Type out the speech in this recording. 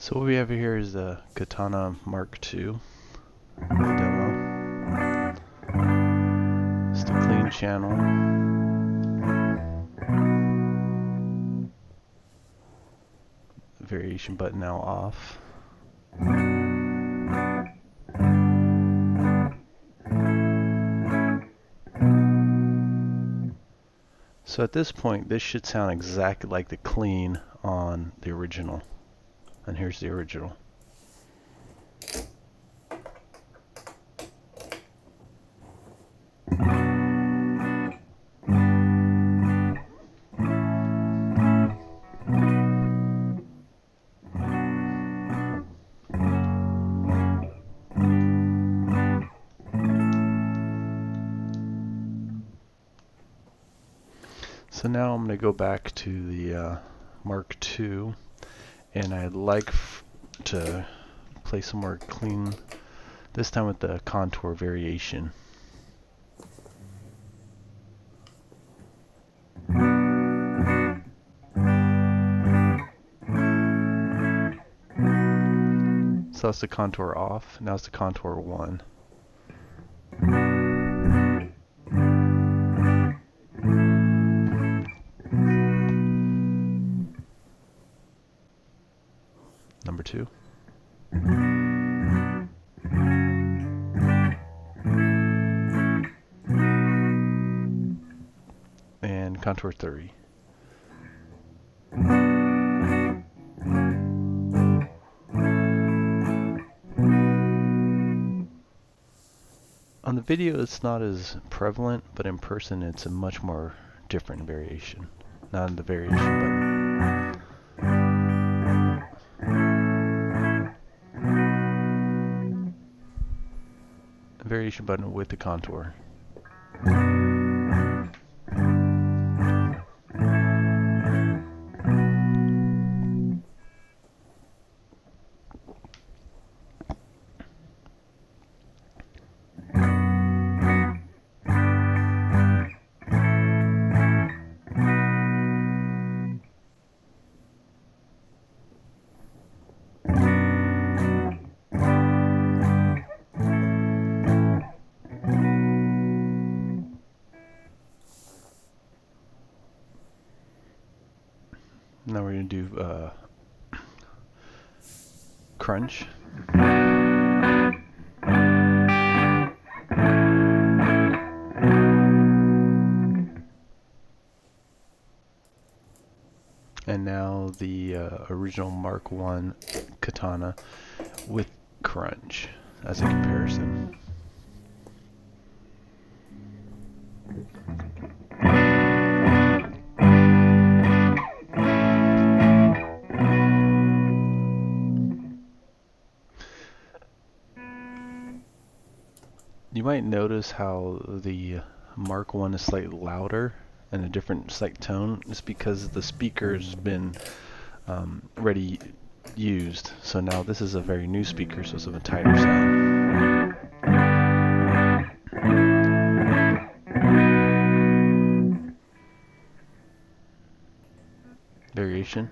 So what we have here is the Katana Mark II demo. Just a clean channel. Variation button now off. So at this point, this should sound exactly like the clean on the original. And here's the original. So now I'm going to go back to the Mark II, and I'd like to play some more clean, this time with the contour variation. So that's the contour off, now it's the contour 1. Number 2. And contour 3. On the video it's not as prevalent, but in person it's a much more different variation. Not in the variation button. Variation button with the contour. Now we're going to do crunch. And now the original Mark I Katana with crunch as a comparison. You might notice how the Mark I is slightly louder and a different slight tone. It's because the speaker's been already used. So now this is a very new speaker, so it's of a tighter sound. Variation.